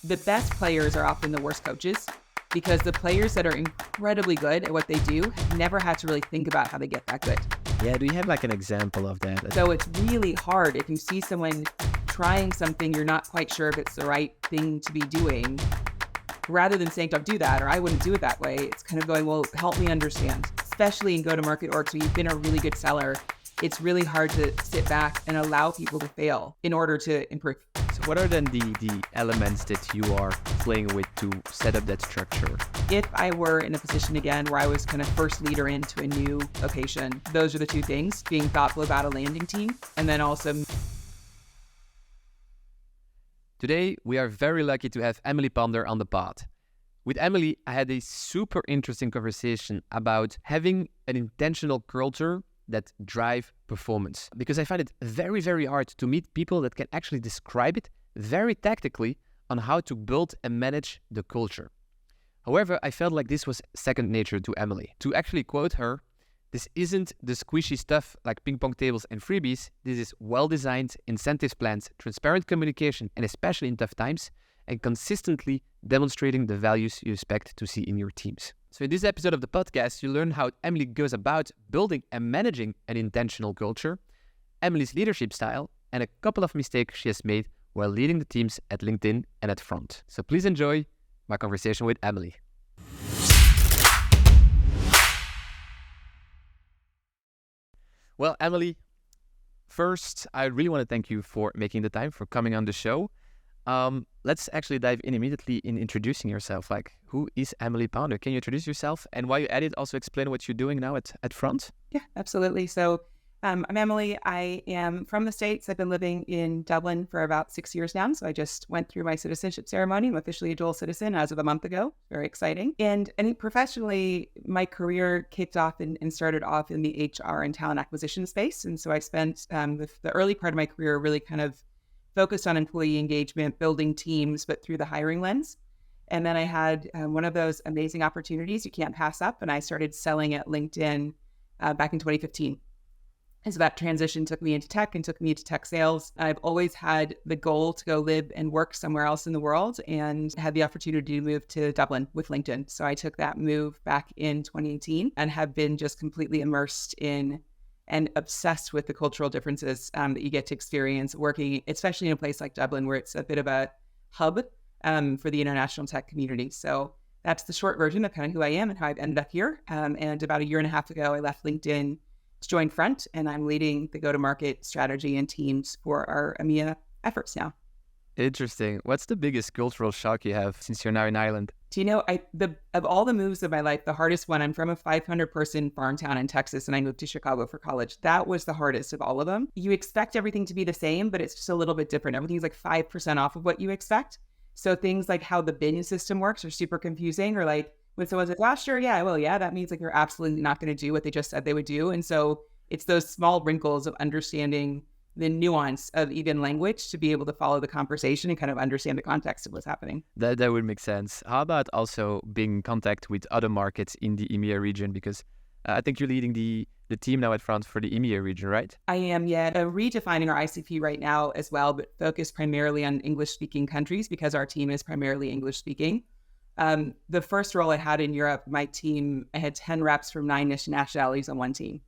The best players are often the worst coaches because the players that are incredibly good at what they do have never had to really think about how they get that good. Yeah, do you have like an example of that? So it's really hard if you see someone trying something you're not quite sure if it's the right thing to be doing. Rather than saying, don't do that, or I wouldn't do it that way, it's kind of going, well, help me understand. Especially in go-to-market orgs where you've been a really good seller, it's really hard to sit back and allow people to fail in order to improve. So what are then the elements that you are playing with to set up that structure? If I were in a position again where I was kind of first leader into a new location, those are the two things: being thoughtful about a landing team, and then also... Today, we are very lucky to have Emily Ponder on the pod. With Emily, I had a super interesting conversation about having an intentional culture that drive performance. Because I find it very, very hard to meet people that can actually describe it very tactically on how to build and manage the culture. However, I felt like this was second nature to Emily. To actually quote her, "This isn't the squishy stuff like ping pong tables and freebies. This is well-designed incentives plans, transparent communication, and especially in tough times, and consistently demonstrating the values you expect to see in your teams." So in this episode of the podcast, you learn how Emily goes about building and managing an intentional culture, Emily's leadership style, and a couple of mistakes she has made while leading the teams at LinkedIn and at Front. So please enjoy my conversation with Emily. Well, Emily, first, I really want to thank you for making the time, for coming on the show. Let's actually dive in immediately in introducing yourself. Like, who is Emily Ponder? Can you introduce yourself? And while you're at it, also explain what you're doing now at Front? Yeah, absolutely. So I'm Emily. I am from the States. I've been living in Dublin for about 6 years now. So I just went through my citizenship ceremony. I'm officially a dual citizen as of a month ago. Very exciting. And professionally, my career kicked off and started off in the HR and talent acquisition space. And so I spent the early part of my career really kind of focused on employee engagement, building teams, but through the hiring lens. And then I had one of those amazing opportunities you can't pass up. And I started selling at LinkedIn back in 2015. And so that transition took me into tech and took me into tech sales. I've always had the goal to go live and work somewhere else in the world, and had the opportunity to move to Dublin with LinkedIn. So I took that move back in 2018 and have been just completely immersed in and obsessed with the cultural differences that you get to experience working, especially in a place like Dublin, where it's a bit of a hub for the international tech community. So that's the short version of kind of who I am and how I've ended up here. And about a year and a half ago, I left LinkedIn to join Front, and I'm leading the go-to-market strategy and teams for our EMEA efforts now. Interesting. What's the biggest cultural shock you have since you're now in Ireland? Do you know, of all the moves of my life, the hardest one, I'm from a 500-person farm town in Texas, and I moved to Chicago for college. That was the hardest of all of them. You expect everything to be the same, but it's just a little bit different. Everything's like 5% off of what you expect. So things like how the bin system works are super confusing, or like when someone's like, well, sure, yeah, well, yeah, that means like you're absolutely not going to do what they just said they would do. And so it's those small wrinkles of understanding the nuance of even language to be able to follow the conversation and kind of understand the context of what's happening. That would make sense. How about also being in contact with other markets in the EMEA region? Because I think you're leading the team now at Front for the EMEA region, right? I am, yeah. Redefining our ICP right now as well, but focused primarily on English-speaking countries because our team is primarily English-speaking. The first role I had in Europe, my team, I had 10 reps from 9 nationalities on one team.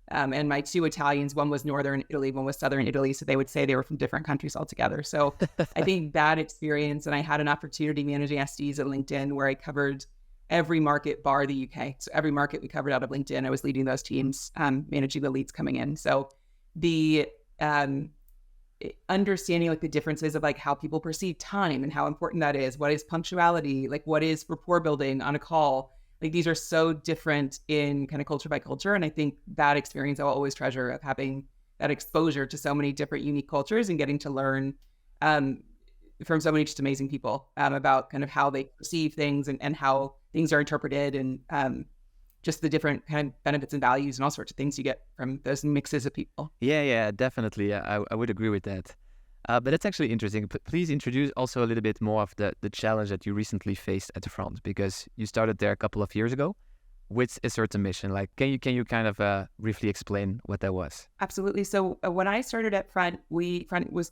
And my 2 Italians, one was Northern Italy, one was Southern Italy. So they would say they were from different countries altogether. So I think that experience, and I had an opportunity managing SDs at LinkedIn where I covered every market bar the UK. So every market we covered out of LinkedIn, I was leading those teams, managing the leads coming in. So the understanding like the differences of like how people perceive time and how important that is, what is punctuality, like what is rapport building on a call. Like these are so different in kind of culture by culture. And I think that experience I will always treasure, of having that exposure to so many different unique cultures and getting to learn from so many just amazing people about kind of how they perceive things and how things are interpreted, and just the different kind of benefits and values and all sorts of things you get from those mixes of people. Yeah, definitely. I would agree with that. But that's actually interesting. Please introduce also a little bit more of the challenge that you recently faced at the Front, because you started there a couple of years ago. with a certain mission. Like, can you kind of briefly explain what that was? Absolutely. So when I started at Front,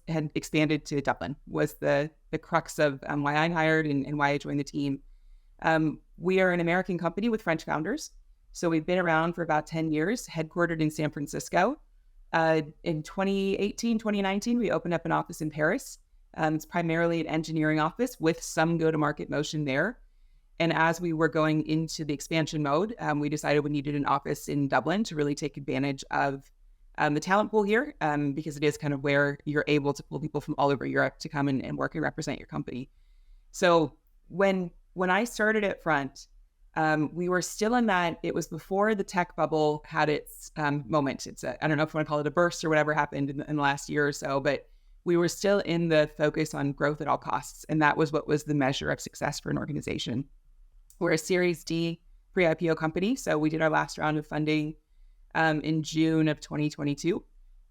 had expanded to Dublin, was the crux of why I hired and why I joined the team. We are an American company with French founders. So we've been around for about 10 years, headquartered in San Francisco. In 2018, 2019, we opened up an office in Paris. It's primarily an engineering office with some go-to-market motion there. And as we were going into the expansion mode, we decided we needed an office in Dublin to really take advantage of the talent pool here, because it is kind of where you're able to pull people from all over Europe to come and work and represent your company. So when I started at Front, we were still in that, it was before the tech bubble had its moment. I don't know if you want to call it a burst or whatever happened in the last year or so, but we were still in the focus on growth at all costs. And that was what was the measure of success for an organization. We're a Series D pre-IPO company. So we did our last round of funding in June of 2022.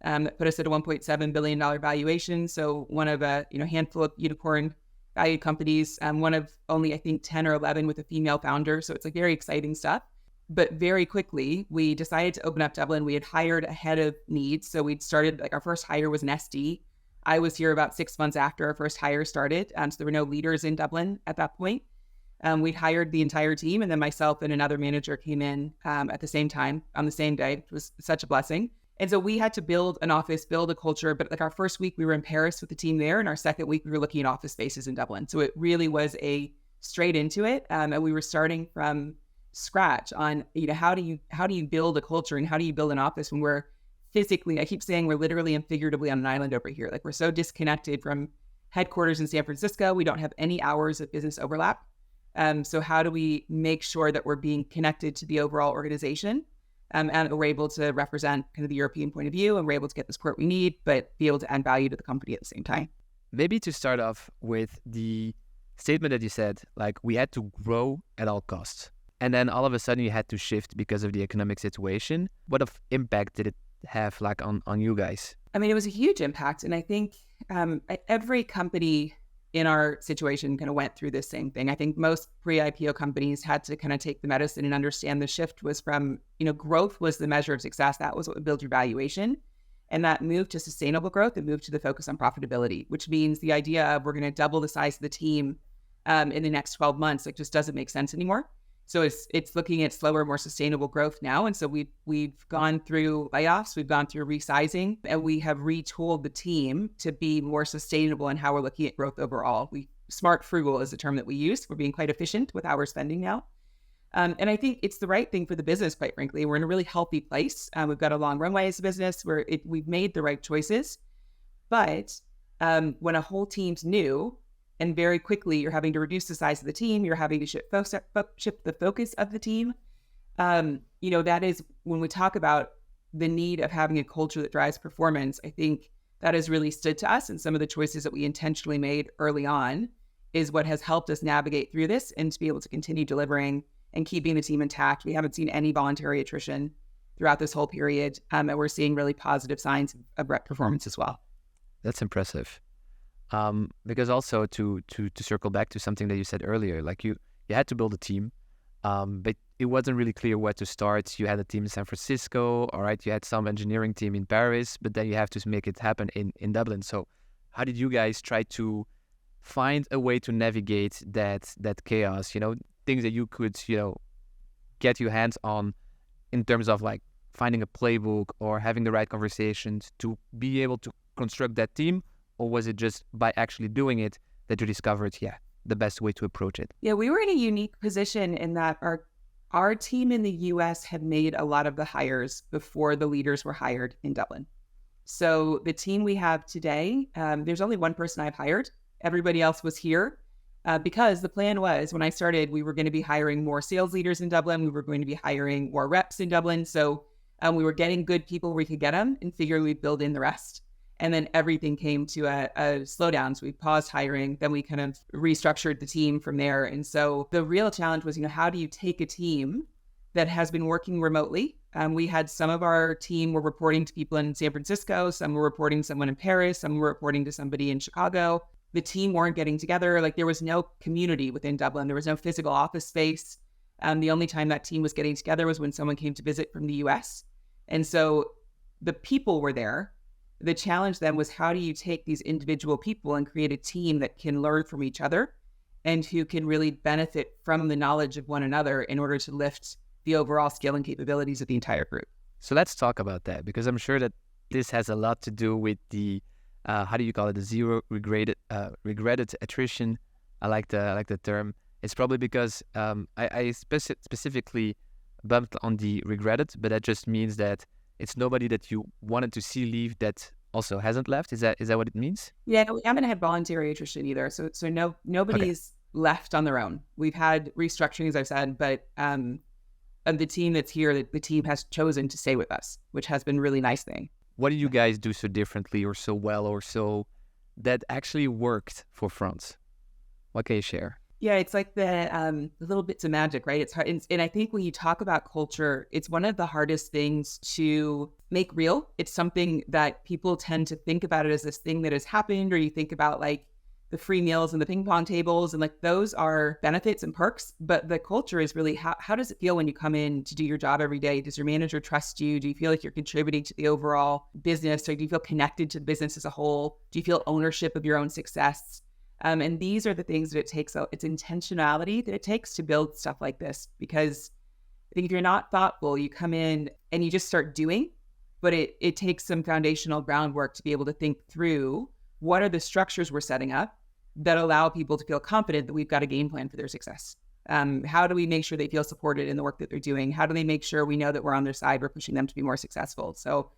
That put us at a $1.7 billion valuation. So one of a handful of unicorn valued companies, one of only, I think, 10 or 11 with a female founder. So it's like very exciting stuff. But very quickly, we decided to open up Dublin. We had hired ahead of needs. So we'd started, our first hire was an SD. I was here about 6 months after our first hire started. So there were no leaders in Dublin at that point. We'd hired the entire team, and then myself and another manager came in at the same time on the same day. It was such a blessing. And so we had to build an office, build a culture. But our first week we were in Paris with the team there, and our second week we were looking at office spaces in Dublin. So it really was a straight into it, and we were starting from scratch on how do you build a culture and how do you build an office when we're physically, I keep saying we're literally and figuratively on an island over here. We're so disconnected from headquarters in San Francisco. We don't have any hours of business overlap. So how do we make sure that we're being connected to the overall organization, and we're able to represent kind of the European point of view, and we're able to get the support we need, but be able to add value to the company at the same time? Maybe to start off with the statement that you said, we had to grow at all costs. And then all of a sudden you had to shift because of the economic situation. What of impact did it have on you guys? I mean, it was a huge impact. And I think every company in our situation kind of went through this same thing. I think most pre-IPO companies had to kind of take the medicine and understand the shift was from, growth was the measure of success. That was what would build your valuation. And that moved to sustainable growth and moved to the focus on profitability, which means the idea of we're going to double the size of the team in the next 12 months, just doesn't make sense anymore. So it's looking at slower, more sustainable growth now. And so we've gone through layoffs, we've gone through resizing, and we have retooled the team to be more sustainable in how we're looking at growth overall. Smart frugal is the term that we use. We're being quite efficient with how we're spending now. And I think it's the right thing for the business, quite frankly. We're in a really healthy place. We've got a long runway as a business where we've made the right choices. But when a whole team's new, and very quickly, you're having to reduce the size of the team. You're having to shift the focus of the team. That is when we talk about the need of having a culture that drives performance. I think that has really stood to us, and some of the choices that we intentionally made early on is what has helped us navigate through this and to be able to continue delivering and keeping the team intact. We haven't seen any voluntary attrition throughout this whole period, and we're seeing really positive signs of rep performance as well. That's impressive. Because also to circle back to something that you said earlier, you had to build a team, but it wasn't really clear where to start. You had a team in San Francisco, all right, you had some engineering team in Paris, but then you have to make it happen in Dublin. So how did you guys try to find a way to navigate that chaos, things that you could, get your hands on in terms of finding a playbook or having the right conversations to be able to construct that team? Or was it just by actually doing it that you discovered, the best way to approach it? Yeah, we were in a unique position in that our team in the US had made a lot of the hires before the leaders were hired in Dublin. So the team we have today, there's only one person I've hired. Everybody else was here because the plan was when I started, we were going to be hiring more sales leaders in Dublin. We were going to be hiring more reps in Dublin. So we were getting good people where we could get them and figure we'd build in the rest. And then everything came to a slowdown. So we paused hiring, then we kind of restructured the team from there. And so the real challenge was, how do you take a team that has been working remotely? We had some of our team were reporting to people in San Francisco, some were reporting to someone in Paris, some were reporting to somebody in Chicago. The team weren't getting together. There was no community within Dublin. There was no physical office space. The only time that team was getting together was when someone came to visit from the US. And so the people were there. The challenge then was, how do you take these individual people and create a team that can learn from each other and who can really benefit from the knowledge of one another in order to lift the overall skill and capabilities of the entire group? So let's talk about that, because I'm sure that this has a lot to do with the, how do you call it, the zero regretted attrition. I like the term. It's probably because I specifically bumped on the regretted, but that just means that it's nobody that you wanted to see leave that also hasn't left. Is that what it means? Yeah, we haven't had voluntary attrition either. So nobody's left on their own. We've had restructuring, as I've said, but of the team that's here, the team has chosen to stay with us, which has been a really nice thing. What do you guys do so differently or so well or so that actually worked for France? What can you share? Yeah, it's like the little bits of magic, right? It's hard. And I think when you talk about culture, it's one of the hardest things to make real. It's something that people tend to think about it as this thing that has happened, or you think about like the free meals and the ping pong tables, and like those are benefits and perks. But the culture is really, how does it feel when you come in to do your job every day? Does your manager trust you? Do you feel like you're contributing to the overall business? Or do you feel connected to the business as a whole? Do you feel ownership of your own success? And these are the things that it takes. It's intentionality that it takes to build stuff like this. Because I think if you're not thoughtful, you come in and you just start doing, but it takes some foundational groundwork to be able to think through what are the structures we're setting up that allow people to feel confident that we've got a game plan for their success. How do we make sure they feel supported in the work that they're doing? How do they make sure we know that we're on their side, we're pushing them to be more successful? So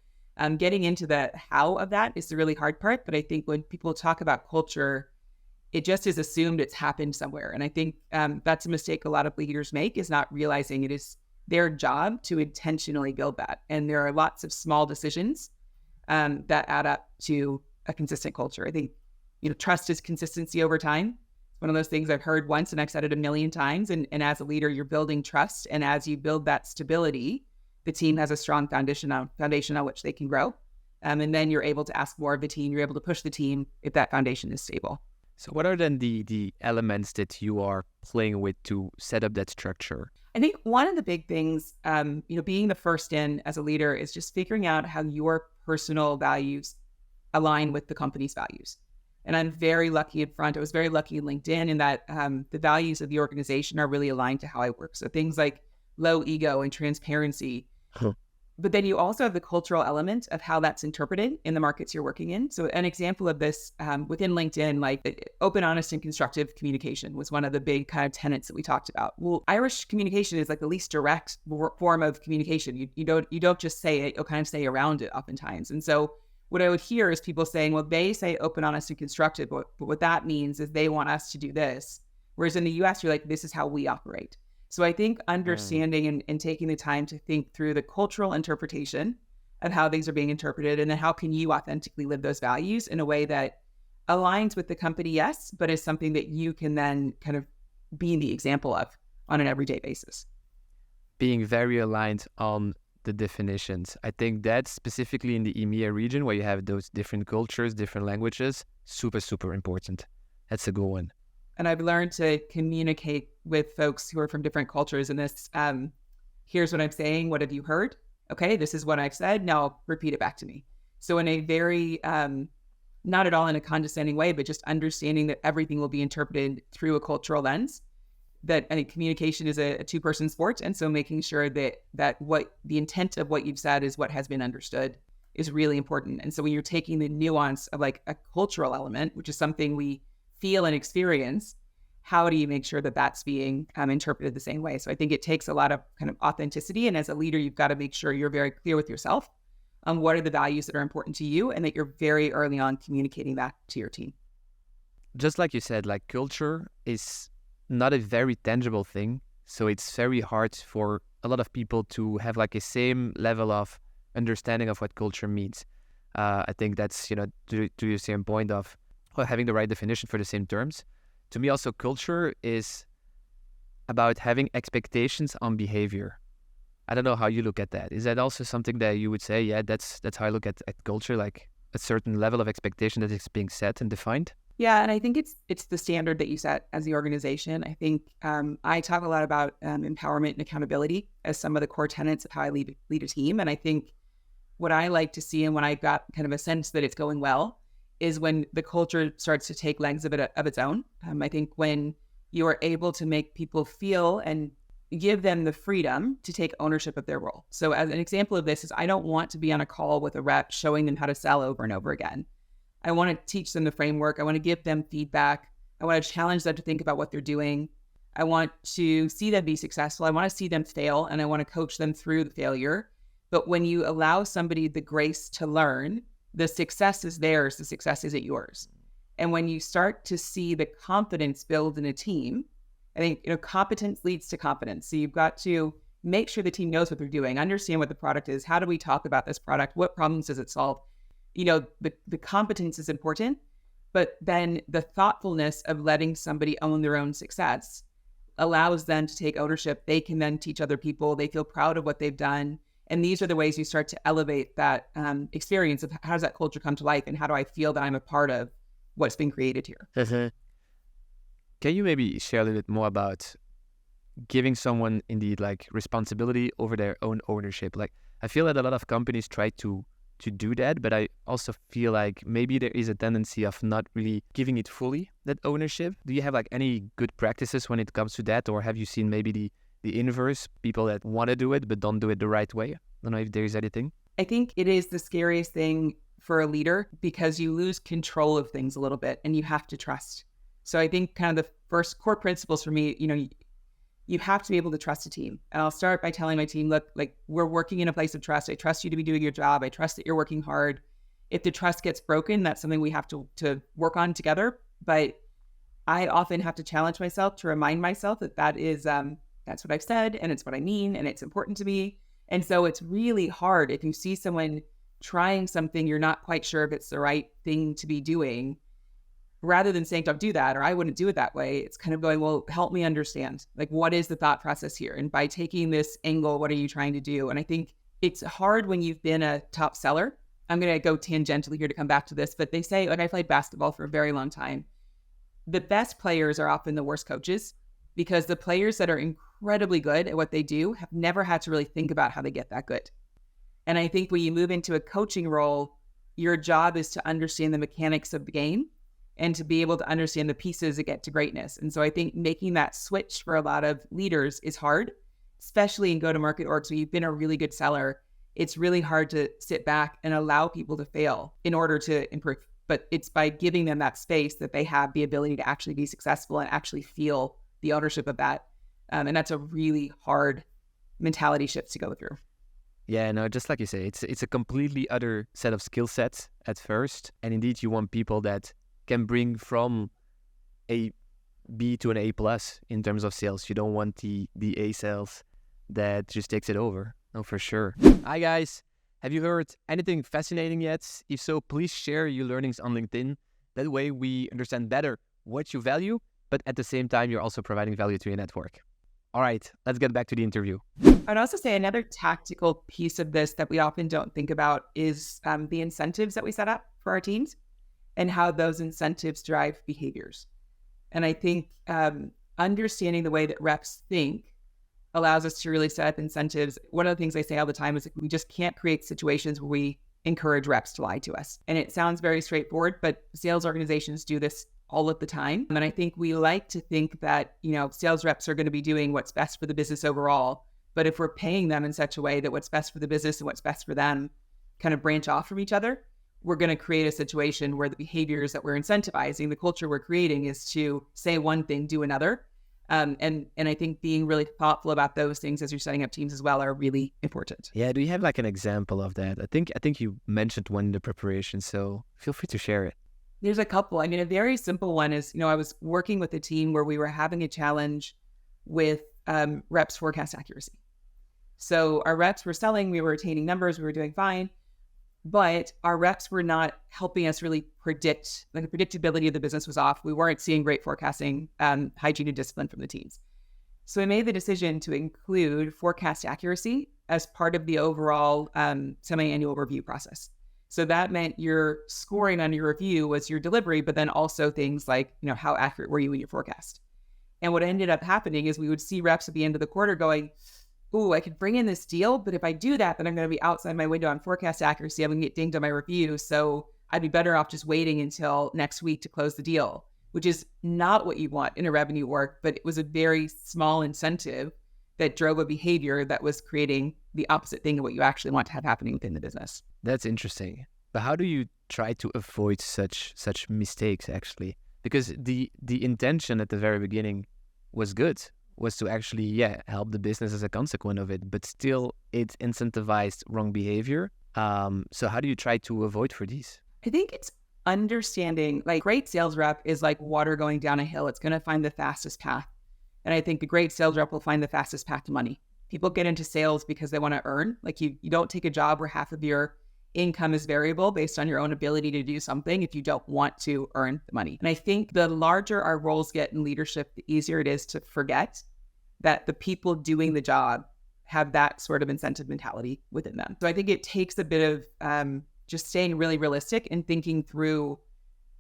getting into the how of that is the really hard part. But I think when people talk about culture, it just is assumed it's happened somewhere. And I think that's a mistake a lot of leaders make, is not realizing it is their job to intentionally build that. And there are lots of small decisions that add up to a consistent culture. I think, trust is consistency over time. It's one of those things I've heard once and I've said it a million times. And as a leader, you're building trust. And as you build that stability, the team has a strong foundation on which they can grow. And then you're able to ask more of the team. You're able to push the team if that foundation is stable. So what are then the elements that you are playing with to set up that structure? I think one of the big things, being the first in as a leader, is just figuring out how your personal values align with the company's values. And I'm very lucky in front. I was very lucky in LinkedIn in that the values of the organization are really aligned to how I work. So things like low ego and transparency. But then you also have the cultural element of how that's interpreted in the markets you're working in. So an example of this within LinkedIn, like open, honest, and constructive communication was one of the big kind of tenets that we talked about. Well, Irish communication is like the least direct form of communication. You don't just say it, you'll kind of say around it oftentimes. And so what I would hear is people saying, well, they say open, honest, and constructive, but what that means is they want us to do this. Whereas in the US, you're like, this is how we operate. So I think understanding and taking the time to think through the cultural interpretation of how things are being interpreted, and then how can you authentically live those values in a way that aligns with the company, yes, but is something that you can then kind of be the example of on an everyday basis. Being very aligned on the definitions. I think that specifically in the EMEA region, where you have those different cultures, different languages, super, super important. That's a good one. And I've learned to communicate with folks who are from different cultures in this. Here's what I'm saying. What have you heard? Okay, this is what I've said. Now repeat it back to me. So in a very, not at all in a condescending way, but just understanding that everything will be interpreted through a cultural lens, that communication is a two-person sport. And so making sure that what the intent of what you've said is what has been understood is really important. And so when you're taking the nuance of like a cultural element, which is something we feel and experience, how do you make sure that that's being interpreted the same way? So I think it takes a lot of kind of authenticity. And as a leader, you've got to make sure you're very clear with yourself on what are the values that are important to you, and that you're very early on communicating that to your team. Just like you said, like culture is not a very tangible thing. So it's very hard for a lot of people to have like a same level of understanding of what culture means. I think that's, to your same point of having the right definition for the same terms. To me also, culture is about having expectations on behavior. I don't know how you look at that. Is that also something that you would say, yeah, that's how I look at culture, like a certain level of expectation that is being set and defined? Yeah, and I think it's the standard that you set as the organization. I think I talk a lot about empowerment and accountability as some of the core tenets of how I lead a team. And I think what I like to see, and when I got kind of a sense that it's going well, is when the culture starts to take legs of its own. I think when you are able to make people feel and give them the freedom to take ownership of their role. So as an example of this is I don't want to be on a call with a rep showing them how to sell over and over again. I want to teach them the framework. I want to give them feedback. I want to challenge them to think about what they're doing. I want to see them be successful. I want to see them fail, and I want to coach them through the failure. But when you allow somebody the grace to learn, the success is theirs, the success isn't yours. And when you start to see the confidence build in a team, I think, competence leads to confidence. So you've got to make sure the team knows what they're doing, understand what the product is. How do we talk about this product? What problems does it solve? The competence is important, but then the thoughtfulness of letting somebody own their own success allows them to take ownership. They can then teach other people. They feel proud of what they've done. And these are the ways you start to elevate that experience of how does that culture come to life, and how do I feel that I'm a part of what's been created here. Can you maybe share a little bit more about giving someone indeed like responsibility over their own ownership? Like, I feel that a lot of companies try to do that, but I also feel like maybe there is a tendency of not really giving it fully, that ownership. Do you have like any good practices when it comes to that? Or have you seen maybe the inverse, people that want to do it but don't do it the right way? I don't know if there is anything. I think it is the scariest thing for a leader because you lose control of things a little bit and you have to trust. So I think kind of the first core principles for me, you have to be able to trust a team. And I'll start by telling my team, look, like, we're working in a place of trust. I trust you to be doing your job. I trust that you're working hard. If the trust gets broken, that's something we have to work on together. But I often have to challenge myself to remind myself that that's what I've said, and it's what I mean, and it's important to me. And so it's really hard if you see someone trying something you're not quite sure if it's the right thing to be doing. Rather than saying, don't do that, or I wouldn't do it that way, it's kind of going, well, help me understand, like, what is the thought process here? And by taking this angle, what are you trying to do? And I think it's hard when you've been a top seller. I'm going to go tangentially here to come back to this, but they say, like, I played basketball for a very long time. The best players are often the worst coaches, because the players that are incredibly good at what they do have never had to really think about how they get that good. And I think when you move into a coaching role, your job is to understand the mechanics of the game and to be able to understand the pieces that get to greatness. And so I think making that switch for a lot of leaders is hard, especially in go-to-market orgs where you've been a really good seller. It's really hard to sit back and allow people to fail in order to improve. But it's by giving them that space that they have the ability to actually be successful and actually feel the ownership of that. And that's a really hard mentality shift to go through. Yeah, no, just like you say, it's a completely other set of skill sets at first. And indeed, you want people that can bring from a B to an A plus in terms of sales. You don't want the A sales that just takes it over. No, for sure. Hi guys, have you heard anything fascinating yet? If so, please share your learnings on LinkedIn. That way we understand better what you value, but at the same time, you're also providing value to your network. All right, let's get back to the interview. I'd also say another tactical piece of this that we often don't think about is the incentives that we set up for our teams and how those incentives drive behaviors. And I think understanding the way that reps think allows us to really set up incentives. One of the things I say all the time is we just can't create situations where we encourage reps to lie to us. And it sounds very straightforward, but sales organizations do this all of the time. And I think we like to think that, sales reps are going to be doing what's best for the business overall. But if we're paying them in such a way that what's best for the business and what's best for them kind of branch off from each other, we're going to create a situation where the behaviors that we're incentivizing, the culture we're creating, is to say one thing, do another. And I think being really thoughtful about those things as you're setting up teams as well are really important. Yeah, do you have like an example of that? I think you mentioned one in the preparation, so feel free to share it. There's a couple. I mean, a very simple one is, I was working with a team where we were having a challenge with reps forecast accuracy. So our reps were selling, we were attaining numbers, we were doing fine, but our reps were not helping us really predict, like the predictability of the business was off. We weren't seeing great forecasting, hygiene and discipline from the teams. So we made the decision to include forecast accuracy as part of the overall semi-annual review process. So that meant your scoring on your review was your delivery, but then also things like, how accurate were you in your forecast? And what ended up happening is we would see reps at the end of the quarter going, ooh, I could bring in this deal, but if I do that, then I'm going to be outside my window on forecast accuracy. I'm going to get dinged on my review. So I'd be better off just waiting until next week to close the deal, which is not what you want in a revenue org, but it was a very small incentive that drove a behavior that was creating the opposite thing of what you actually want to have happening within the business. That's interesting. But how do you try to avoid such mistakes actually? Because the intention at the very beginning was good, was to actually help the business as a consequence of it, but still it incentivized wrong behavior. So how do you try to avoid for these? I think it's understanding, like, great sales rep is like water going down a hill. It's going to find the fastest path. And I think the great sales rep will find the fastest path to money. People get into sales because they want to earn. Like, you don't take a job where half of your income is variable based on your own ability to do something if you don't want to earn the money. And I think the larger our roles get in leadership, the easier it is to forget that the people doing the job have that sort of incentive mentality within them. So I think it takes a bit of just staying really realistic and thinking through,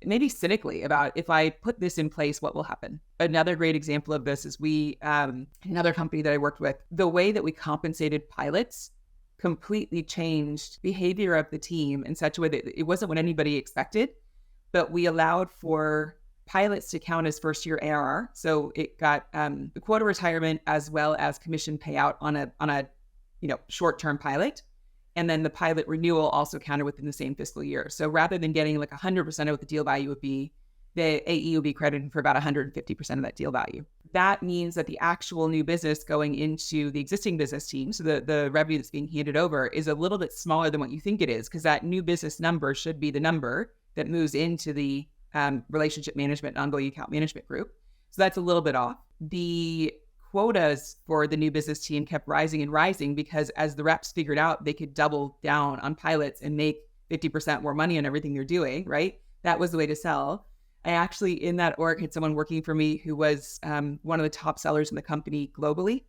maybe cynically, about, if I put this in place, what will happen? Another great example of this is another company that I worked with, the way that we compensated pilots completely changed behavior of the team in such a way that it wasn't what anybody expected, but we allowed for pilots to count as first year ARR. So it got the quota retirement as well as commission payout on a short-term pilot. And then the pilot renewal also counted within the same fiscal year. So rather than getting like 100% of what the deal value would be, the AE will be credited for about 150% of that deal value. That means that the actual new business going into the existing business team, so the revenue that's being handed over, is a little bit smaller than what you think it is, because that new business number should be the number that moves into the relationship management and ongoing account management group. So that's a little bit off. The quotas for the new business team kept rising and rising, because as the reps figured out they could double down on pilots and make 50% more money on everything they're doing, right? That was the way to sell. I actually, in that org, had someone working for me who was one of the top sellers in the company globally.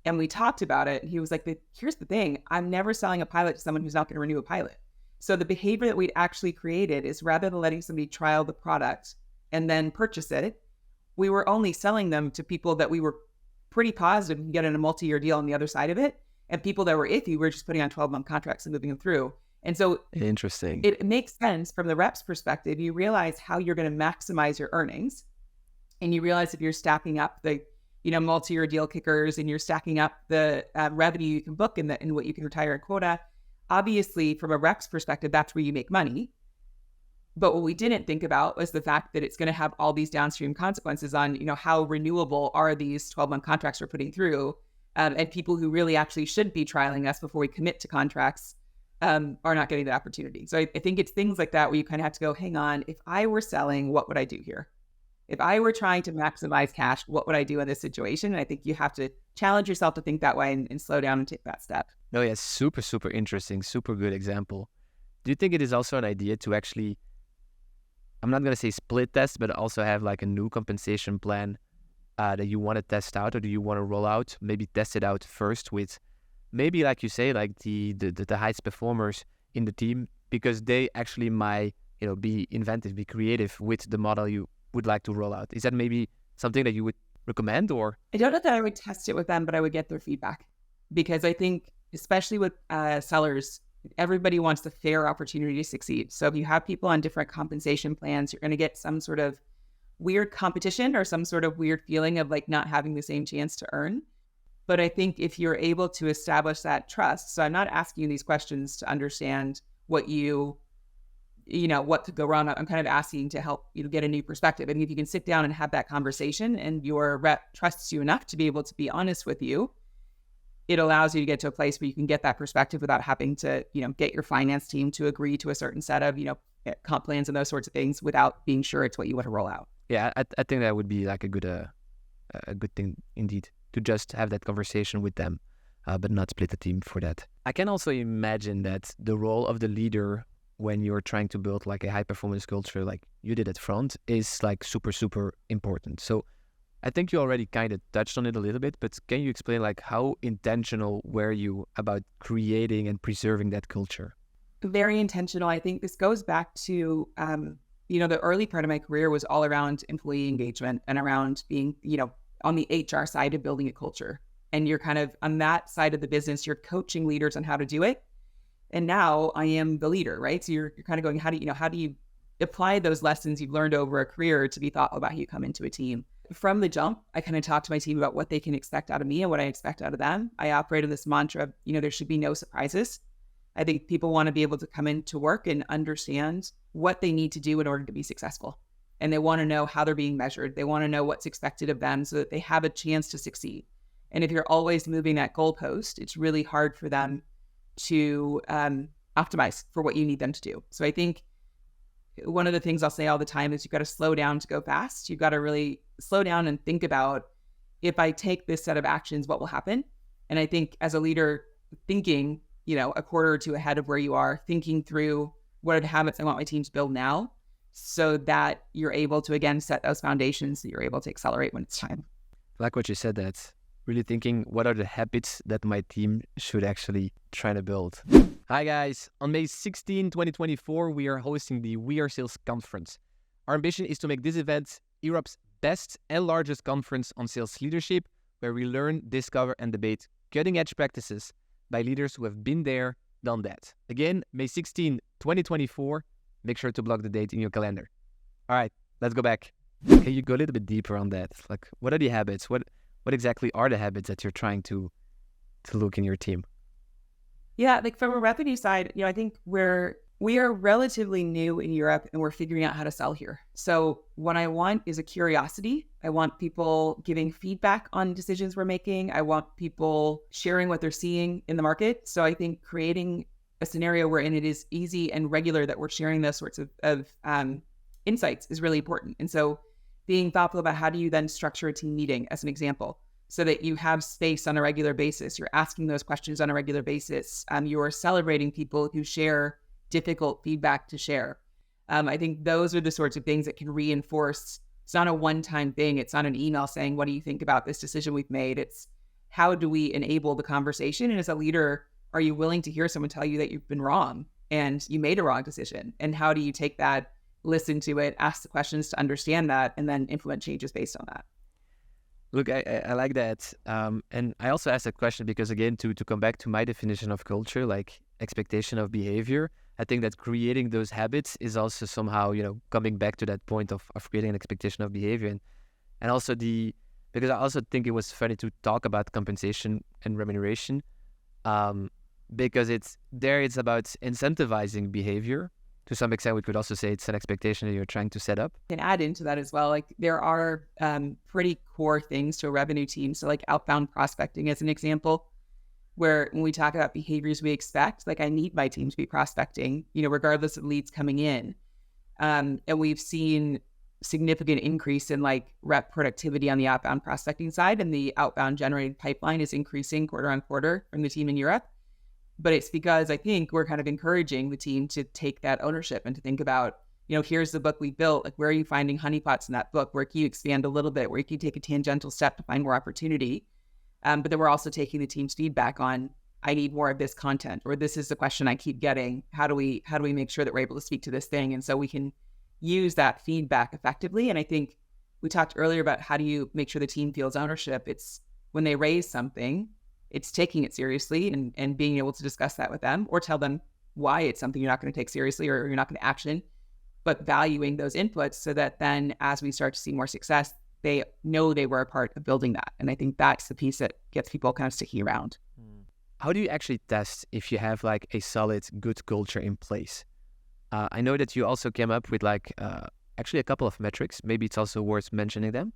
And we talked about it. And he was like, here's the thing. I'm never selling a pilot to someone who's not going to renew a pilot. So the behavior that we'd actually created is, rather than letting somebody trial the product and then purchase it, we were only selling them to people that we were pretty positive can get in a multi-year deal on the other side of it. And people that were iffy, we're just putting on 12-month contracts and moving them through. And so Interesting. It makes sense from the rep's perspective. You realize how you're going to maximize your earnings. And you realize if you're stacking up the multi-year deal kickers, and you're stacking up the revenue you can book and what you can retire in quota, obviously from a rep's perspective, that's where you make money. But what we didn't think about was the fact that it's going to have all these downstream consequences on, how renewable are these 12-month contracts we're putting through, and people who really actually should be trialing us before we commit to contracts are not getting the opportunity. So I think it's things like that where you kind of have to go, hang on, if I were selling, what would I do here? If I were trying to maximize cash, what would I do in this situation? And I think you have to challenge yourself to think that way and slow down and take that step. No, yeah, super, super interesting, super good example. Do you think it is also an idea to actually, I'm not going to say split test, but also have like a new compensation plan that you want to test out, or do you want to roll out, maybe test it out first with maybe, like you say, like the highest performers in the team, because they actually might, be inventive, be creative with the model you would like to roll out. Is that maybe something that you would recommend? Or I don't know that I would test it with them, but I would get their feedback, because I think, especially with sellers, everybody wants the fair opportunity to succeed. So if you have people on different compensation plans, you're going to get some sort of weird competition or some sort of weird feeling of like not having the same chance to earn. But I think if you're able to establish that trust, so I'm not asking you these questions to understand what what could go wrong. I'm kind of asking to help you get a new perspective. And if you can sit down and have that conversation, and your rep trusts you enough to be able to be honest with you, it allows you to get to a place where you can get that perspective without having to, get your finance team to agree to a certain set of, comp plans and those sorts of things without being sure it's what you want to roll out. Yeah, I think that would be like a good thing indeed, to just have that conversation with them, but not split the team for that. I can also imagine that the role of the leader when you're trying to build like a high performance culture, like you did at Front, is like super, super important. So I think you already kind of touched on it a little bit, but can you explain like how intentional were you about creating and preserving that culture? Very intentional. I think this goes back to, the early part of my career was all around employee engagement and around being, on the HR side of building a culture. And you're kind of on that side of the business, you're coaching leaders on how to do it. And now I am the leader, right? So you're kind of going, how do you apply those lessons you've learned over a career to be thoughtful about how you come into a team? From the jump, I kind of talk to my team about what they can expect out of me and what I expect out of them. I operate in this mantra of, there should be no surprises. I think people want to be able to come into work and understand what they need to do in order to be successful. And they want to know how they're being measured. They want to know what's expected of them so that they have a chance to succeed. And if you're always moving that goalpost, it's really hard for them to optimize for what you need them to do. So I think one of the things I'll say all the time is you've got to slow down to go fast. You've got to really slow down and think about, if I take this set of actions, what will happen? And I think as a leader, thinking, a quarter or two ahead of where you are, thinking through what are the habits I want my team to build now, so that you're able to, again, set those foundations that you're able to accelerate when it's time. I like what you said, that's really thinking, what are the habits that my team should actually try to build? Hi guys, on May 16, 2024, we are hosting the We Are Sales Conference. Our ambition is to make this event Europe's best and largest conference on sales leadership, where we learn, discover, and debate cutting-edge practices by leaders who have been there, done that. Again, May 16, 2024. Make sure to block the date in your calendar. All right, let's go back. Can you go a little bit deeper on that? Like, what are the habits? What exactly are the habits that you're trying to look in your team? Yeah, like from a revenue side, I think we are relatively new in Europe and we're figuring out how to sell here. So what I want is a curiosity. I want people giving feedback on decisions we're making. I want people sharing what they're seeing in the market. So I think creating a scenario wherein it is easy and regular that we're sharing those sorts of insights is really important. And so being thoughtful about how do you then structure a team meeting, as an example, so that you have space on a regular basis. You're asking those questions on a regular basis. You're celebrating people who share difficult feedback to share. I think those are the sorts of things that can reinforce. It's not a one-time thing. It's not an email saying, what do you think about this decision we've made? It's how do we enable the conversation? And as a leader, are you willing to hear someone tell you that you've been wrong and you made a wrong decision? And how do you take that, listen to it, ask the questions to understand that, and then implement changes based on that? Look, I like that. And I also asked that question because, again, to come back to my definition of culture, like expectation of behavior, I think that creating those habits is also somehow, coming back to that point of creating an expectation of behavior. And also because I also think it was funny to talk about compensation and remuneration, because it's about incentivizing behavior. To some extent, we could also say it's an expectation that you're trying to set up. And add into that as well, like there are pretty core things to a revenue team. So like outbound prospecting as an example, where when we talk about behaviors we expect, like I need my team to be prospecting, regardless of leads coming in. And we've seen significant increase in like rep productivity on the outbound prospecting side, and the outbound generated pipeline is increasing quarter on quarter from the team in Europe. But it's because I think we're kind of encouraging the team to take that ownership and to think about, here's the book we built. Like, where are you finding honeypots in that book? Where can you expand a little bit? Where you can take a tangential step to find more opportunity? But then we're also taking the team's feedback on, I need more of this content, or this is the question I keep getting. How do we make sure that we're able to speak to this thing? And so we can use that feedback effectively. And I think we talked earlier about how do you make sure the team feels ownership? It's when they raise something, it's taking it seriously and being able to discuss that with them, or tell them why it's something you're not going to take seriously or you're not going to action, but valuing those inputs so that then as we start to see more success, they know they were a part of building that. And I think that's the piece that gets people kind of sticky around. How do you actually test if you have like a solid, good culture in place? I know that you also came up with actually a couple of metrics. Maybe it's also worth mentioning them.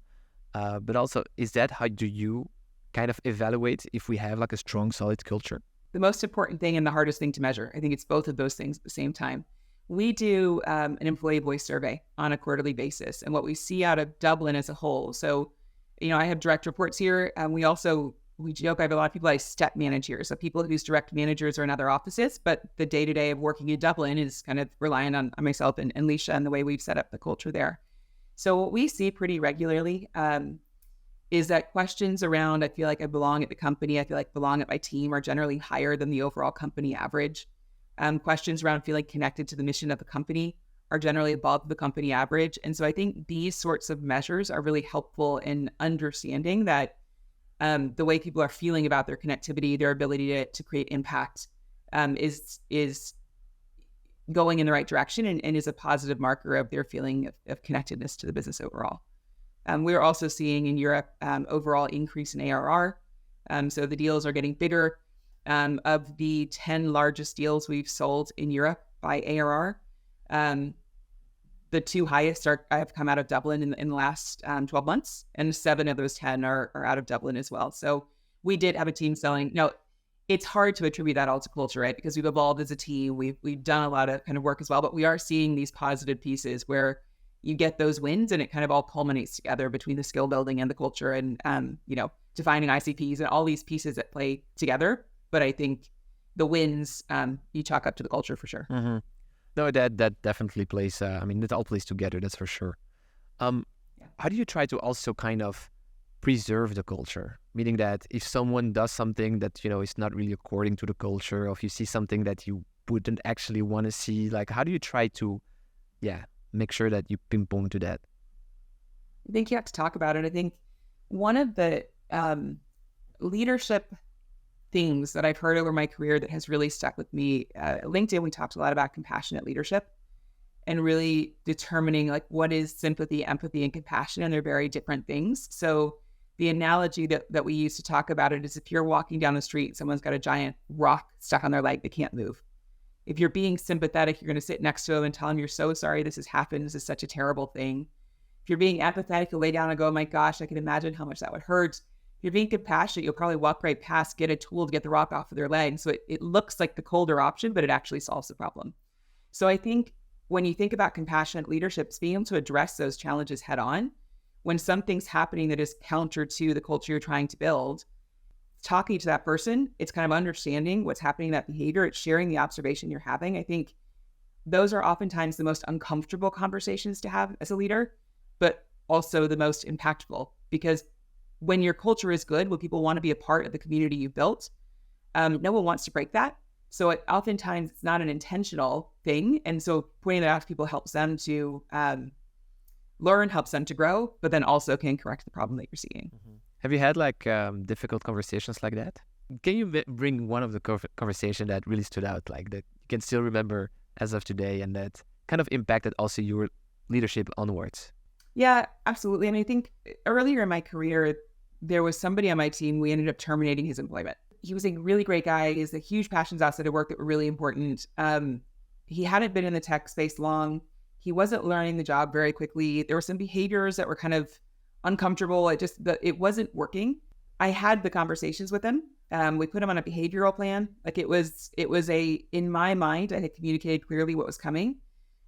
But also, is that how do you kind of evaluate if we have like a strong, solid culture? The most important thing and the hardest thing to measure, I think it's both of those things at the same time. We do an employee voice survey on a quarterly basis, and what we see out of Dublin as a whole. So, I have direct reports here, and we joke, I have a lot of people I step manage here. So people whose direct managers are in other offices, but the day-to-day of working in Dublin is kind of relying on myself and Leisha and the way we've set up the culture there. So what we see pretty regularly is that questions around, I feel like I belong at the company, I feel like I belong at my team, are generally higher than the overall company average. Questions around feeling connected to the mission of the company are generally above the company average. And so I think these sorts of measures are really helpful in understanding that the way people are feeling about their connectivity, their ability to create impact is going in the right direction and is a positive marker of their feeling of connectedness to the business overall. We're also seeing in Europe overall increase in ARR. So the deals are getting bigger. Of the 10 largest deals we've sold in Europe by ARR, the 2 highest have come out of Dublin in the last 12 months, and 7 of those 10 are out of Dublin as well. So we did have a team selling. Now, it's hard to attribute that all to culture, right? Because we've evolved as a team. We've done a lot of kind of work as well, but we are seeing these positive pieces where you get those wins and it kind of all culminates together between the skill building and the culture and, defining ICPs and all these pieces that play together. But I think the wins, you chalk up to the culture for sure. Mm-hmm. No, that definitely plays, it all plays together, that's for sure. How do you try to also kind of preserve the culture? Meaning that if someone does something that, is not really according to the culture, or if you see something that you wouldn't actually want to see, like how do you try to, make sure that you pinpoint to that? I think you have to talk about it. I think one of the leadership things that I've heard over my career that has really stuck with me, at LinkedIn, we talked a lot about compassionate leadership and really determining like what is sympathy, empathy, and compassion, and they're very different things. So the analogy that we use to talk about it is if you're walking down the street, someone's got a giant rock stuck on their leg, they can't move. If you're being sympathetic, you're going to sit next to them and tell them, you're so sorry this has happened. This is such a terrible thing. If you're being empathetic, you'll lay down and go, oh my gosh, I can imagine how much that would hurt. If you're being compassionate, you'll probably walk right past, get a tool to get the rock off of their leg. So it looks like the colder option, but it actually solves the problem. So I think when you think about compassionate leadership, it's being able to address those challenges head on. When something's happening that is counter to the culture you're trying to build, talking to that person, it's kind of understanding what's happening in that behavior. It's sharing the observation you're having. I think those are oftentimes the most uncomfortable conversations to have as a leader, but also the most impactful, because when your culture is good, when people want to be a part of the community you built, no one wants to break that. So oftentimes it's not an intentional thing. And so pointing that out to people helps them to learn, helps them to grow, but then also can correct the problem that you're seeing. Mm-hmm. Have you had like difficult conversations like that? Can you bring one of the conversation that really stood out, like that you can still remember as of today and that kind of impacted also your leadership onwards? Yeah, absolutely. And I think earlier in my career, there was somebody on my team, we ended up terminating his employment. He was a really great guy. He has the huge passions outside of work that were really important. He hadn't been in the tech space long. He wasn't learning the job very quickly. There were some behaviors that were kind of uncomfortable. It wasn't working. I had the conversations with him. We put him on a behavioral plan. Like it was in my mind, I had communicated clearly what was coming.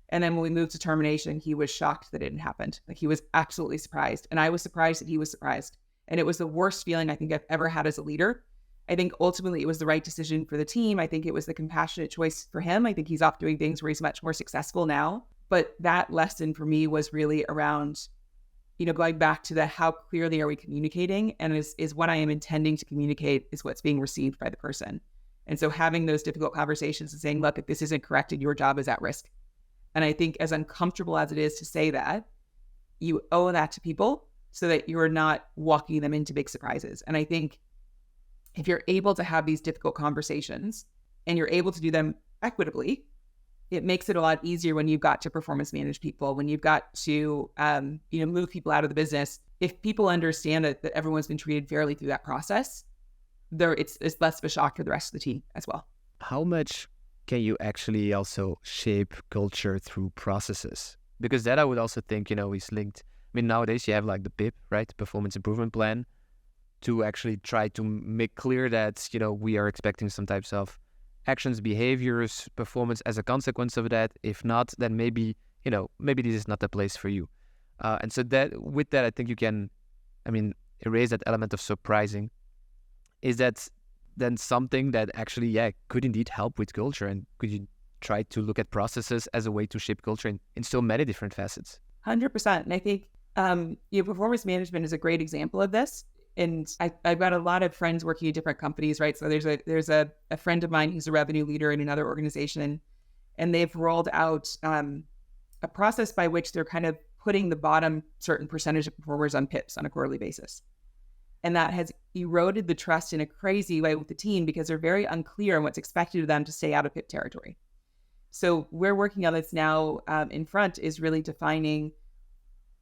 And then when we moved to termination, he was shocked that it hadn't happened. Like he was absolutely surprised. And I was surprised that he was surprised. And it was the worst feeling I think I've ever had as a leader. I think ultimately it was the right decision for the team. I think it was the compassionate choice for him. I think he's off doing things where he's much more successful now. But that lesson for me was really around, going back to the how clearly are we communicating, and is what I am intending to communicate is what's being received by the person. And so having those difficult conversations and saying, look, if this isn't corrected, your job is at risk. And I think as uncomfortable as it is to say that, you owe that to people so that you're not walking them into big surprises. And I think if you're able to have these difficult conversations and you're able to do them equitably, it makes it a lot easier when you've got to performance manage people, when you've got to, move people out of the business. If people understand that everyone's been treated fairly through that process, it's less of a shock for the rest of the team as well. How much can you actually also shape culture through processes? Because that I would also think, is linked. I mean, nowadays you have like the PIP, right? Performance Improvement Plan, to actually try to make clear that, we are expecting some types of actions, behaviors, performance as a consequence of that. If not, then maybe this is not the place for you. And so with that, I think you can, erase that element of surprising. Is that then something that actually, could indeed help with culture? And could you try to look at processes as a way to shape culture in so many different facets? 100%. And I think performance management is a great example of this. And I've got a lot of friends working at different companies, right? So there's a friend of mine who's a revenue leader in another organization, and they've rolled out a process by which they're kind of putting the bottom certain percentage of performers on PIPs on a quarterly basis. And that has eroded the trust in a crazy way with the team because they're very unclear on what's expected of them to stay out of PIP territory. So we're working on this now in front is really defining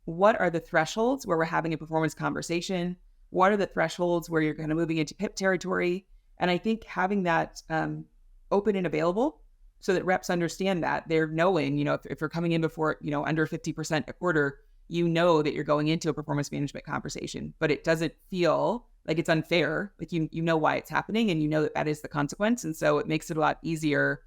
what are the thresholds where we're having a performance conversation? What are the thresholds where you're kind of moving into PIP territory? And I think having that open and available so that reps understand that they're knowing, if you're coming in before, under 50% a quarter, you know that you're going into a performance management conversation, but it doesn't feel like it's unfair. Like you know why it's happening and you know that is the consequence. And so it makes it a lot easier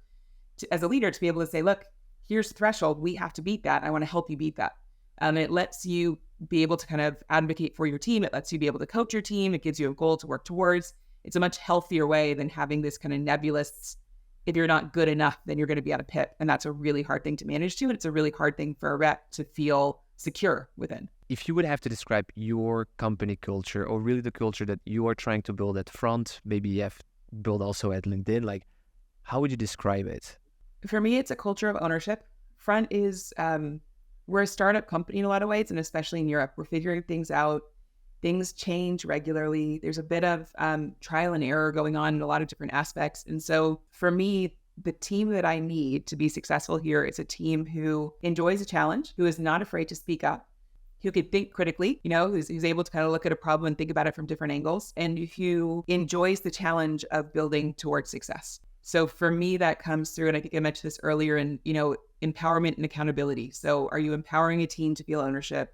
as a leader to be able to say, look, here's the threshold. We have to beat that. I want to help you beat that. It lets you be able to kind of advocate for your team. It lets you be able to coach your team. It gives you a goal to work towards. It's a much healthier way than having this kind of nebulous, if you're not good enough, then you're going to be out of PIP. And that's a really hard thing to manage too. And it's a really hard thing for a rep to feel secure within. If you would have to describe your company culture or really the culture that you are trying to build at Front, maybe you have built also at LinkedIn, like how would you describe it? For me, it's a culture of ownership. Front is, we're a startup company in a lot of ways, and especially in Europe, we're figuring things out. Things change regularly. There's a bit of trial and error going on in a lot of different aspects. And so for me, the team that I need to be successful here is a team who enjoys a challenge, who is not afraid to speak up, who can think critically, who's able to kind of look at a problem and think about it from different angles, and who enjoys the challenge of building towards success. So for me, that comes through, and I think I mentioned this earlier, in, empowerment and accountability. So are you empowering a team to feel ownership?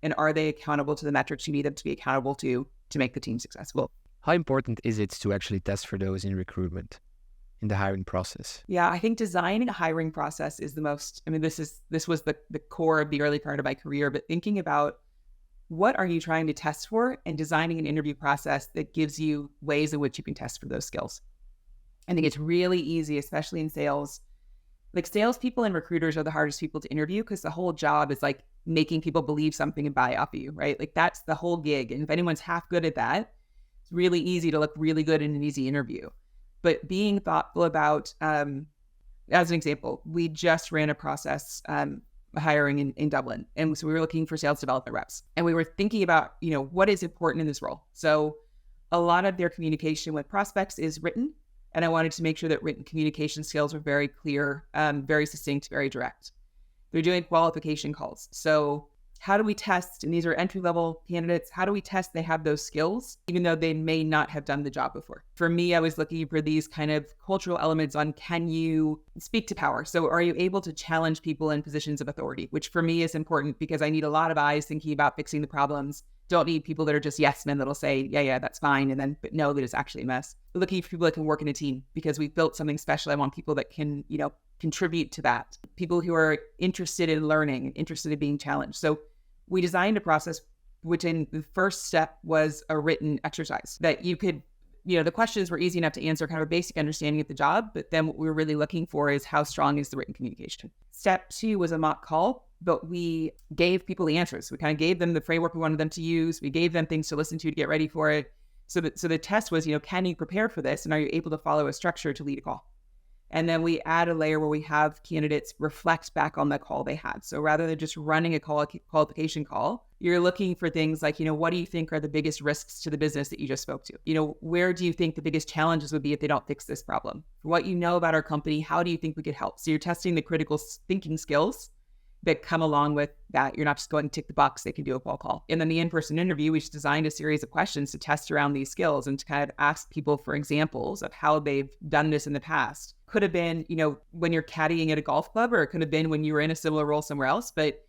And are they accountable to the metrics you need them to be accountable to make the team successful? How important is it to actually test for those in recruitment, in the hiring process? Yeah, I think designing a hiring process is the most, this was the core of the early part of my career, but thinking about what are you trying to test for and designing an interview process that gives you ways in which you can test for those skills. I think it's really easy, especially in sales. Like salespeople and recruiters are the hardest people to interview because the whole job is like making people believe something and buy off of you, right? Like that's the whole gig. And if anyone's half good at that, it's really easy to look really good in an easy interview. But being thoughtful about, as an example, we just ran a process hiring in Dublin. And so we were looking for sales development reps. And we were thinking about, what is important in this role? So a lot of their communication with prospects is written. And I wanted to make sure that written communication skills were very clear, very succinct, very direct. They're doing qualification calls. So how do we test, and these are entry-level candidates, how do we test they have those skills, even though they may not have done the job before? For me, I was looking for these kind of cultural elements on, can you speak to power? So are you able to challenge people in positions of authority, which for me is important because I need a lot of eyes thinking about fixing the problems. Don't need people that are just yes men that'll say, yeah, that's fine. And then, but no, that it's actually a mess. We're looking for people that can work in a team because we've built something special. I want people that can, contribute to that. People who are interested in learning, interested in being challenged. So we designed a process, which in the first step was a written exercise that you could, the questions were easy enough to answer, kind of a basic understanding of the job. But then what we were really looking for is how strong is the written communication. Step 2 was a mock call, but we gave people the answers. We kind of gave them the framework we wanted them to use. We gave them things to listen to get ready for it. So the test was, can you prepare for this? And are you able to follow a structure to lead a call? And then we add a layer where we have candidates reflect back on the call they had. So rather than just running a qualification call, you're looking for things like, what do you think are the biggest risks to the business that you just spoke to? Where do you think the biggest challenges would be if they don't fix this problem? What you know about our company, how do you think we could help? So you're testing the critical thinking skills that come along with that. You're not just going to tick the box, they can do a qual call. And then the in-person interview, we just designed a series of questions to test around these skills and to kind of ask people for examples of how they've done this in the past. Could have been, when you're caddying at a golf club, or it could have been when you were in a similar role somewhere else. But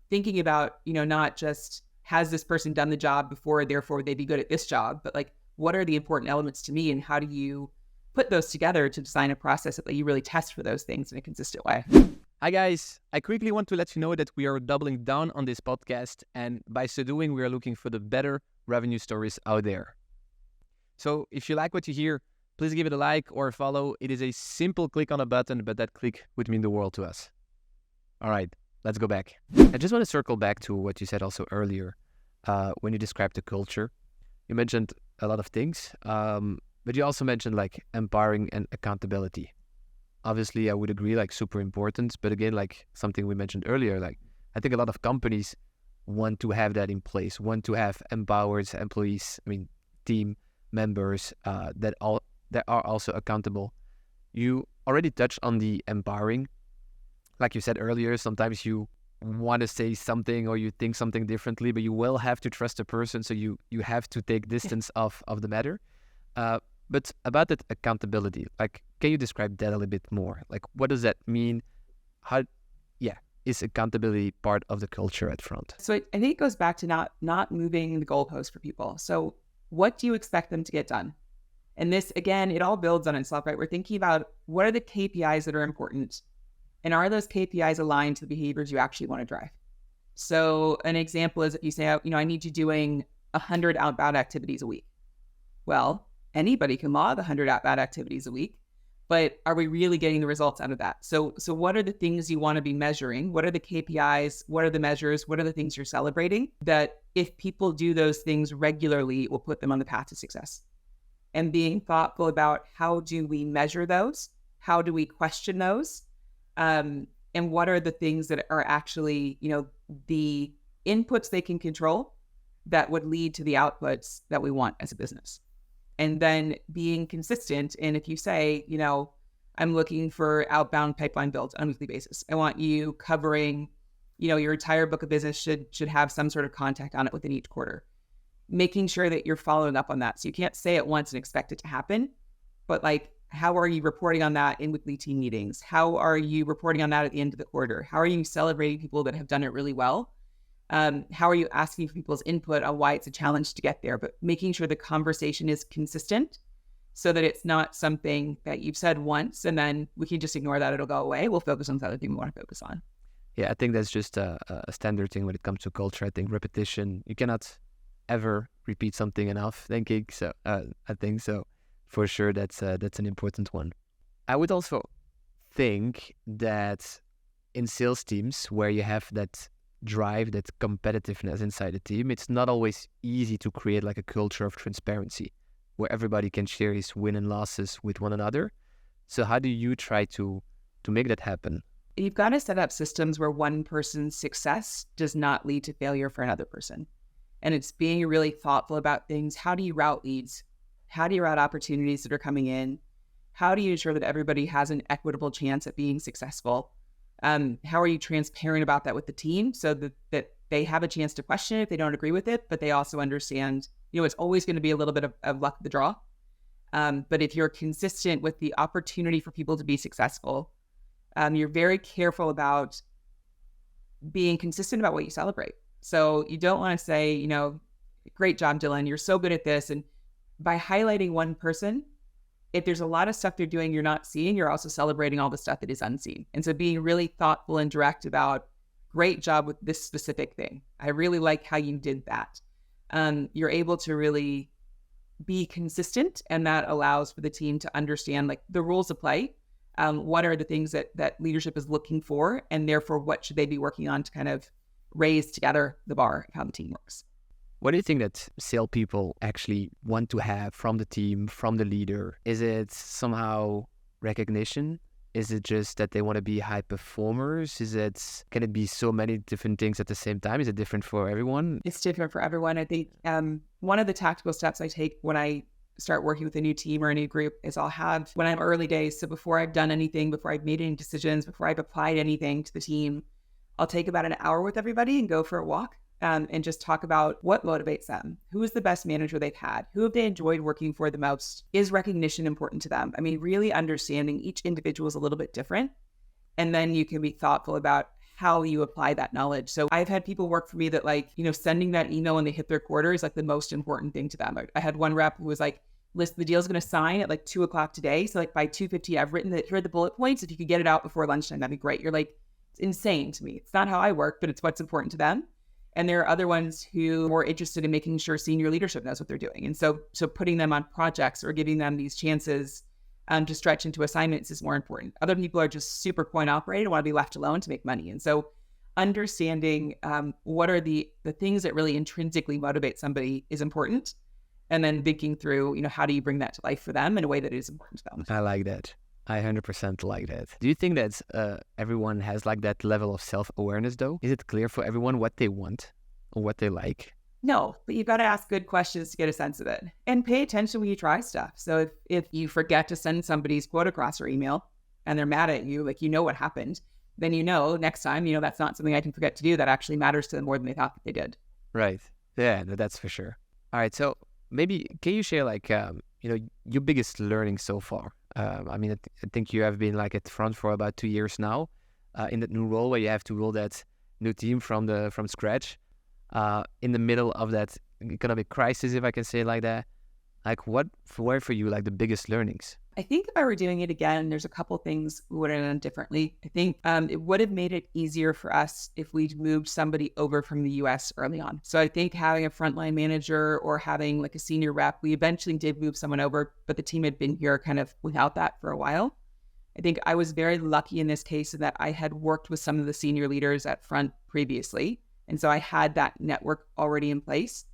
thinking about, not just has this person done the job before, therefore they'd be good at this job, but like, what are the important elements to me and how do you put those together to design a process that you really test for those things in a consistent way? Hi guys, I quickly want to let you know that we are doubling down on this podcast, and by so doing, we are looking for the better revenue stories out there. So if you like what you hear, please give it a like or a follow. It is a simple click on a button, but that click would mean the world to us. All right, let's go back. I just want to circle back to what you said also earlier when you described the culture. You mentioned a lot of things, but you also mentioned like empowering and accountability. Obviously, I would agree, like super important. But again, like something we mentioned earlier, like I think a lot of companies want to have that in place, want to have empowered employees, I mean, team members that are also accountable. You already touched on the empowering. Like you said earlier, sometimes you want to say something or you think something differently, but you will have to trust a person. So you have to take distance of the matter. But about that accountability, like, can you describe that a little bit more? Like, what does that mean? How, yeah, is accountability part of the culture at Front? So I think it goes back to not moving the goalpost for people. So what do you expect them to get done? And this, again, it all builds on itself, right? We're thinking about what are the KPIs that are important? And are those KPIs aligned to the behaviors you actually want to drive? So an example is if you say, I need you doing 100 outbound activities a week. Well, anybody can log 100 outbound activities a week, but are we really getting the results out of that? So what are the things you want to be measuring? What are the KPIs? What are the measures? What are the things you're celebrating that if people do those things regularly, it will put them on the path to success? And being thoughtful about how do we measure those? How do we question those? And what are the things that are actually, the inputs they can control that would lead to the outputs that we want as a business? And then being consistent. And if you say, I'm looking for outbound pipeline builds on a weekly basis, I want you covering, your entire book of business should have some sort of contact on it within each quarter. Making sure that you're following up on that. So you can't say it once and expect it to happen, but like, how are you reporting on that in weekly team meetings? How are you reporting on that at the end of the quarter? How are you celebrating people that have done it really well? How are you asking for people's input on why it's a challenge to get there? But making sure the conversation is consistent so that it's not something that you've said once and then we can just ignore that, it'll go away. We'll focus on the other thing we want to focus on. Yeah, I think that's just a standard thing when it comes to culture. I think repetition, you cannot ever repeat something enough, thinking. So I think so. For sure, that's an important one. I would also think that in sales teams where you have that drive, that competitiveness inside the team, it's not always easy to create like a culture of transparency where everybody can share his win and losses with one another. So how do you try to make that happen? You've got to set up systems where one person's success does not lead to failure for another person. And it's being really thoughtful about things. How do you route leads? How do you route opportunities that are coming in? How do you ensure that everybody has an equitable chance at being successful? How are you transparent about that with the team so that they have a chance to question it if they don't agree with it, but they also understand, it's always going to be a little bit of luck of the draw. But if you're consistent with the opportunity for people to be successful, you're very careful about being consistent about what you celebrate. So you don't want to say, great job, Dylan, you're so good at this. And by highlighting one person, if there's a lot of stuff they're doing you're not seeing, you're also celebrating all the stuff that is unseen. And so being really thoughtful and direct about, great job with this specific thing. I really like how you did that. You're able to really be consistent, and that allows for the team to understand like the rules of play. What are the things that leadership is looking for, and therefore what should they be working on to kind of raise together the bar of how the team works. What do you think that sales people actually want to have from the team, from the leader? Is it somehow recognition? Is it just that they want to be high performers? Can it be so many different things at the same time? Is it different for everyone? It's different for everyone. I think one of the tactical steps I take when I start working with a new team or a new group is I'll have, when I'm early days, so before I've done anything, before I've made any decisions, before I've applied anything to the team, I'll take about an hour with everybody and go for a walk. And just talk about what motivates them. Who is the best manager they've had? Who have they enjoyed working for the most? Is recognition important to them? I mean, really understanding each individual is a little bit different. And then you can be thoughtful about how you apply that knowledge. So I've had people work for me that sending that email when they hit their quarter is like the most important thing to them. I had one rep who was like, listen, the deal's going to sign at 2:00 today. So by 2:50, I've written that, here are the bullet points. If you could get it out before lunchtime, that'd be great. You're like, it's insane to me. It's not how I work, but it's what's important to them. And there are other ones who are more interested in making sure senior leadership knows what they're doing. And so putting them on projects or giving them these chances to stretch into assignments is more important. Other people are just super coin operated and want to be left alone to make money. And so understanding what are the things that really intrinsically motivate somebody is important. and then thinking through, how do you bring that to life for them in a way that is important to them. I like that. I 100% like that. Do you think that everyone has like that level of self-awareness though? Is it clear for everyone what they want or what they like? No, but you've got to ask good questions to get a sense of it and pay attention when you try stuff. So if you forget to send somebody's quota crosser email and they're mad at you, like, what happened, then next time, that's not something I can forget to do. That actually matters to them more than they thought that they did. Right. Yeah, that's for sure. All right. So maybe can you share like, your biggest learning so far? I think you have been like at the front for about 2 years now in that new role where you have to rule that new team from scratch. In the middle of that economic crisis, if I can say it like that, like what were for you like the biggest learnings? I think if I were doing it again, there's a couple things we would have done differently. I think it would have made it easier for us if we'd moved somebody over from the US early on. So I think having a frontline manager or having like a senior rep, we eventually did move someone over, but the team had been here kind of without that for a while. I think I was very lucky in this case in that I had worked with some of the senior leaders at Front previously. And so I had that network already in place.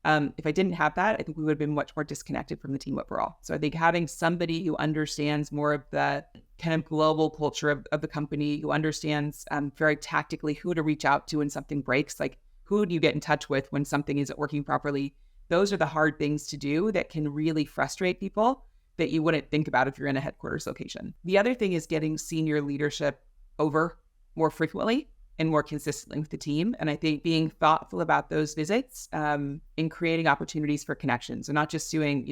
If I didn't have that, I think we would have been much more disconnected from the team overall. So I think having somebody who understands more of the kind of global culture of the company, who understands very tactically who to reach out to when something breaks, like who do you get in touch with when something isn't working properly? Those are the hard things to do that can really frustrate people that you wouldn't think about if you're in a headquarters location. The other thing is getting senior leadership over more frequently and more consistently with the team. And I think being thoughtful about those visits and creating opportunities for connections and not just doing,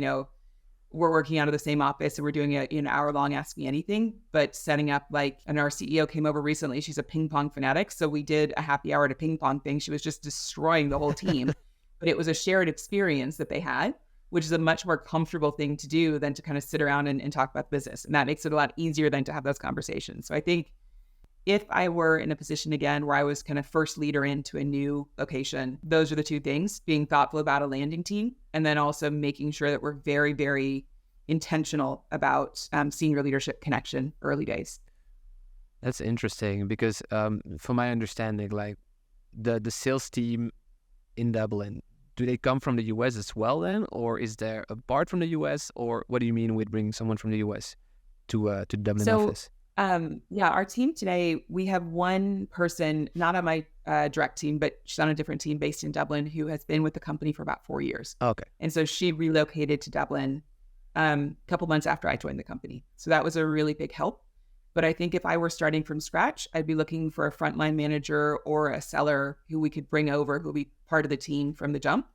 we're working out of the same office and we're doing an hour-long Ask Me Anything, but setting up and our CEO came over recently. She's a ping pong fanatic. So we did a happy hour at a ping pong thing. She was just destroying the whole team, but it was a shared experience that they had, which is a much more comfortable thing to do than to kind of sit around and talk about business. And that makes it a lot easier than to have those conversations. So I think if I were in a position again where I was kind of first leader into a new location, those are the two things: being thoughtful about a landing team, and then also making sure that we're very, very intentional about senior leadership connection early days. That's interesting because from my understanding, like the sales team in Dublin, do they come from the US as well then? Or is there a part from the US? Or what do you mean with bringing someone from the US to Dublin office? Our team today, we have one person, not on my direct team, but she's on a different team based in Dublin, who has been with the company for about 4 years. Okay. And so she relocated to Dublin a couple months after I joined the company. So that was a really big help. But I think if I were starting from scratch, I'd be looking for a frontline manager or a seller who we could bring over, who will be part of the team from the jump.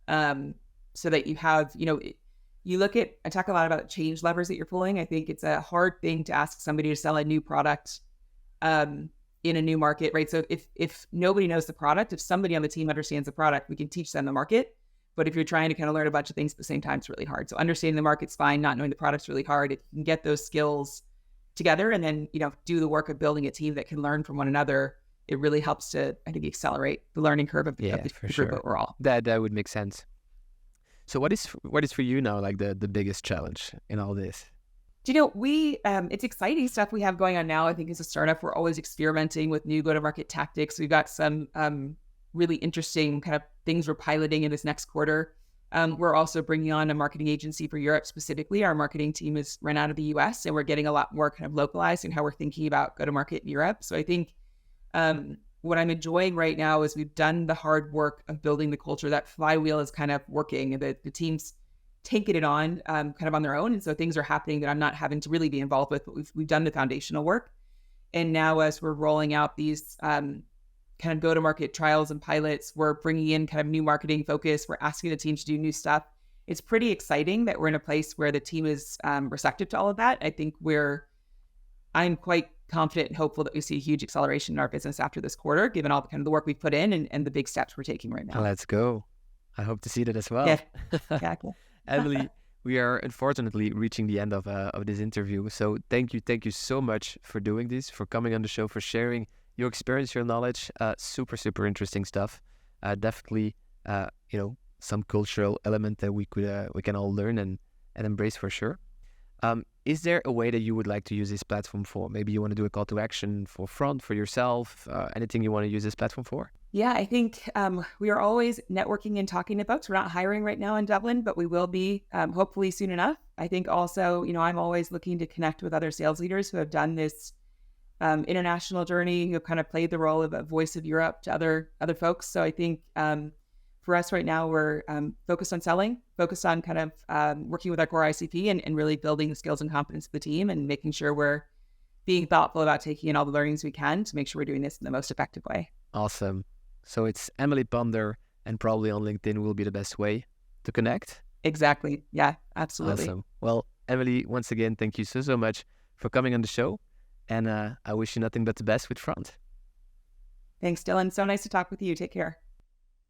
So that you have, I talk a lot about change levers that you're pulling. I think it's a hard thing to ask somebody to sell a new product in a new market, right? So if nobody knows the product, if somebody on the team understands the product, we can teach them the market. But if you're trying to kind of learn a bunch of things at the same time, it's really hard. So understanding the market's fine, not knowing the product's really hard. If you can get those skills together and then, do the work of building a team that can learn from one another, it really helps to, I think, accelerate the learning curve of the group overall. That would make sense. So what is for you now like the biggest challenge in all this? It's exciting stuff we have going on now. I think as a startup, we're always experimenting with new go-to-market tactics. We've got some really interesting kind of things we're piloting in this next quarter. We're also bringing on a marketing agency for Europe specifically. Our marketing team is run out of the US, and we're getting a lot more kind of localized in how we're thinking about go-to-market in Europe. So I think what I'm enjoying right now is we've done the hard work of building the culture. That flywheel is kind of working, and the team's taking it on kind of on their own. And so things are happening that I'm not having to really be involved with, but we've done the foundational work. And now as we're rolling out these kind of go-to-market trials and pilots, we're bringing in kind of new marketing focus. We're asking the team to do new stuff. It's pretty exciting that we're in a place where the team is receptive to all of that. I think I'm quite confident and hopeful that we see a huge acceleration in our business after this quarter, given all the kind of the work we've put in and the big steps we're taking right now. Let's go. I hope to see that as well. Yeah, cool. Emily, we are unfortunately reaching the end of this interview. So thank you so much for doing this, for coming on the show, for sharing your experience, your knowledge. Super, super interesting stuff. Definitely, some cultural element that we can all learn and embrace for sure. Is there a way that you would like to use this platform for? Maybe you want to do a call to action for Front, for yourself, anything you want to use this platform for? Yeah, I think we are always networking and talking to folks. We're not hiring right now in Dublin, but we will be hopefully soon enough. I think also, I'm always looking to connect with other sales leaders who have done this international journey, who have kind of played the role of a voice of Europe to other folks. So I think for us right now, we're focused on selling, focused on kind of working with our core ICP and really building the skills and competence of the team and making sure we're being thoughtful about taking in all the learnings we can to make sure we're doing this in the most effective way. Awesome. So it's Emily Ponder, and probably on LinkedIn will be the best way to connect. Exactly. Yeah, absolutely. Awesome. Well, Emily, once again, thank you so much for coming on the show. And I wish you nothing but the best with Front. Thanks, Dylan. So nice to talk with you. Take care.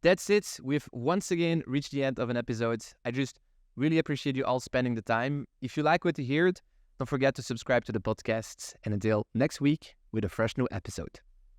That's it. We've once again reached the end of an episode. I just really appreciate you all spending the time. If you like what you heard, don't forget to subscribe to the podcast. And until next week with a fresh new episode.